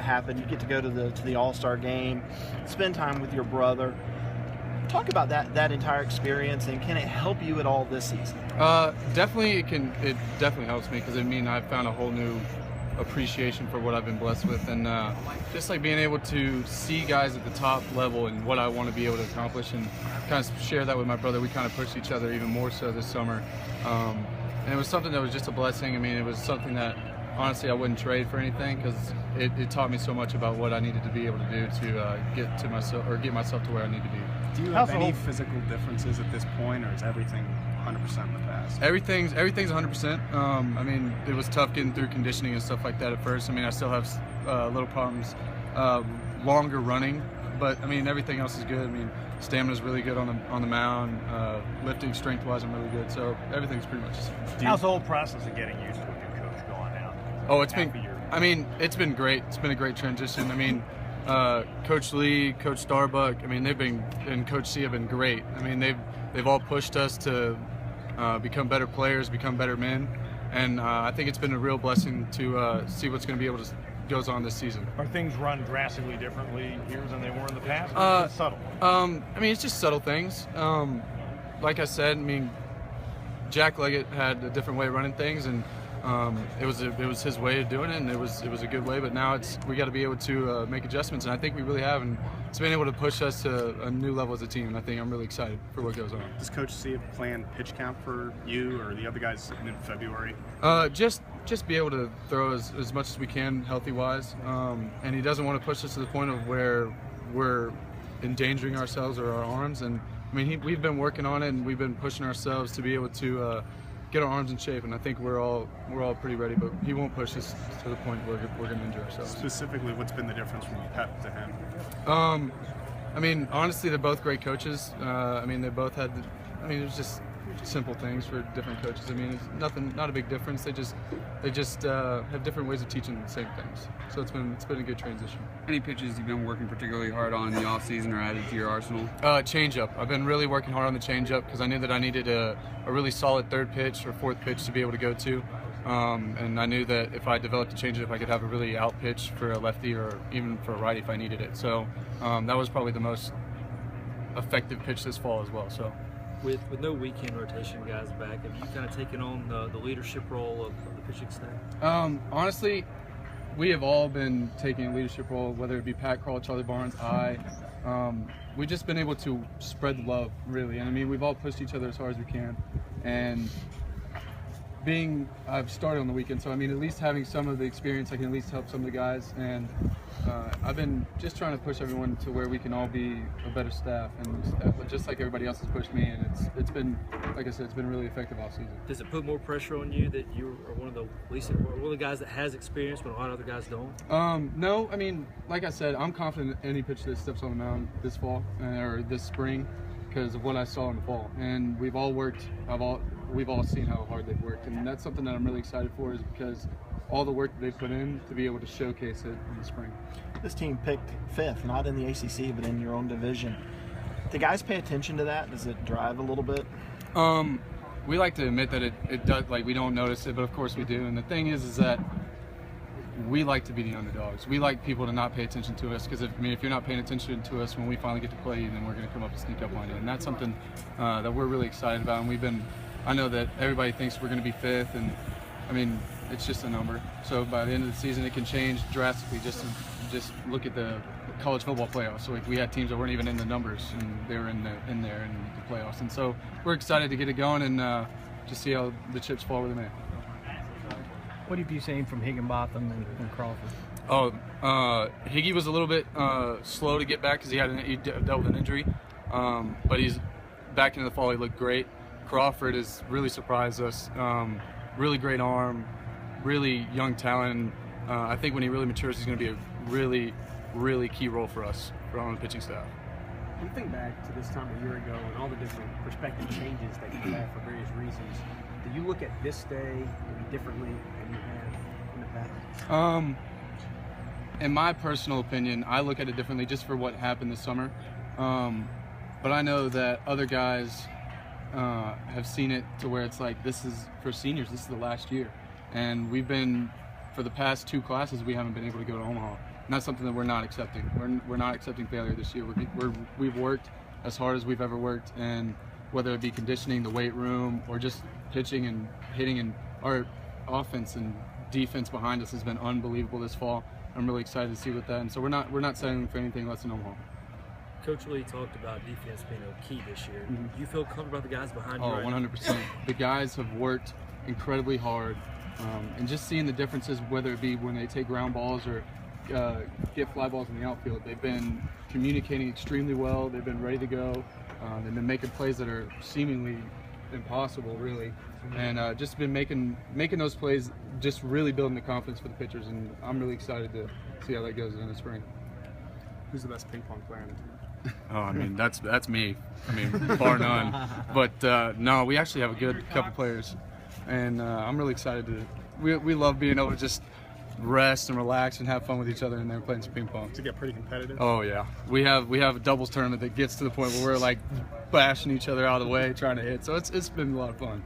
happen. You get to go to the All-Star game, spend time with your brother. Talk about that entire experience, and can it help you at all this season? Definitely it can. It definitely helps me because I've found a whole new appreciation for what I've been blessed with, and just like being able to see guys at the top level and what I want to be able to accomplish, and kind of share that with my brother. We kind of pushed each other even more so this summer, and it was something that was just a blessing. It was something that honestly I wouldn't trade for anything because it taught me so much about what I needed to be able to do to get myself to where I need to be. Do you have any physical differences at this point, or is everything 100% in the past? Everything's 100%. It was tough getting through conditioning and stuff like that at first. I still have little problems longer running, but everything else is good. Stamina's really good on the mound. Lifting strength-wise, I'm really good. So everything's pretty much the same. How's the whole process of getting used to a new coach going out? Oh, it's been great. It's been a great transition. Coach Lee, Coach Starbuck, and Coach C have been great. They've all pushed us to become better players, become better men, and I think it's been a real blessing to see what's going to be able to goes on this season. Are things run drastically differently here than they were in the past? Or is it subtle? It's just subtle things. Like I said, Jack Leggett had a different way of running things, and it was his way of doing it, and it was a good way. But now we got to be able to make adjustments, and I think we really have, and it's been able to push us to a new level as a team. And I think I'm really excited for what goes on. Does Coach C have a planned pitch count for you or the other guys in February? Just be able to throw as much as we can healthy wise, and he doesn't want to push us to the point of where we're endangering ourselves or our arms. And we've been working on it, and we've been pushing ourselves to be able to get our arms in shape, and I think we're all pretty ready, but he won't push us to the point where we're going to injure ourselves. Specifically, what's been the difference from Pep to him? Honestly, they're both great coaches. They both had, it was just simple things for different coaches. It's not a big difference. They just have different ways of teaching the same things. So it's been a good transition. Any pitches you've been working particularly hard on in the off season or added to your arsenal? Changeup. I've been really working hard on the changeup because I knew that I needed a really solid third pitch or fourth pitch to be able to go to. And I knew that if I developed a changeup, I could have a really out pitch for a lefty or even for a righty if I needed it. So that was probably the most effective pitch this fall as well. So. With no weekend rotation guys back, have you kind of taken on the leadership role of the pitching staff? Honestly, we have all been taking a leadership role, whether it be Pat Crawl, Charlie Barnes, we've just been able to spread the love, really. And we've all pushed each other as hard as we can. And I've started on the weekend, so at least having some of the experience, I can at least help some of the guys. And I've been just trying to push everyone to where we can all be a better staff, and just like everybody else has pushed me. And it's been, like I said, it's been really effective all season. Does it put more pressure on you that you are one of the guys that has experience when a lot of other guys don't? No, like I said, I'm confident in any pitcher that steps on the mound this fall or this spring because of what I saw in the fall. And we've all worked. We've all seen how hard they've worked, and that's something that I'm really excited for, is because all the work that they put in to be able to showcase it in the spring. This team picked 5th, not in the ACC, but in your own division. Do guys pay attention to that? Does it drive a little bit? We like to admit that it does. Like, we don't notice it, but of course we do. And the thing is that we like to be the underdogs. We like people to not pay attention to us because if you're not paying attention to us when we finally get to play you, then we're going to come up and sneak up on you. And that's something that we're really excited about. And I know that everybody thinks we're going to be 5th, and it's just a number. So by the end of the season, it can change drastically. Just look at the college football playoffs. So we had teams that weren't even in the numbers, and they were in there in the playoffs. And so we're excited to get it going and just see how the chips fall where they may. What have you seen from Higginbotham and Crawford? Higgy was a little bit slow to get back because he dealt with an injury, but he's back into the fall. He looked great. Crawford has really surprised us. Really great arm, really young talent. I think when he really matures, he's going to be a really, really key role for us on the pitching staff. You think back to this time a year ago and all the different perspective changes that you had for various reasons. Do you look at this day maybe differently than you have in the past? In my personal opinion, I look at it differently just for what happened this summer. But I know that other guys have seen it to where it's like, this is for seniors, this is the last year. And for the past 2 classes, we haven't been able to go to Omaha. And that's something that we're not accepting. We're not accepting failure this year. We've worked as hard as we've ever worked, and whether it be conditioning, the weight room, or just pitching and hitting, and our offense and defense behind us has been unbelievable this fall. I'm really excited to see what that. And so we're not settling for anything less than Omaha. Coach Lee talked about defense being a key this year. Do you feel comfortable about the guys behind you? Oh, right now? 100%. The guys have worked incredibly hard, and just seeing the differences, whether it be when they take ground balls or get fly balls in the outfield, they've been communicating extremely well. They've been ready to go. They've been making plays that are seemingly impossible, really, and just been making those plays, just really building the confidence for the pitchers. And I'm really excited to see how that goes in the spring. Who's the best ping pong player in the team? Oh, I mean, that's me. I mean, bar none. But no, we actually have a good couple players, and I'm really excited to. We love being able to just rest and relax and have fun with each other, and then playing some ping pong. To get pretty competitive. Oh yeah, we have a doubles tournament that gets to the point where we're like bashing each other out of the way, trying to hit. So it's been a lot of fun.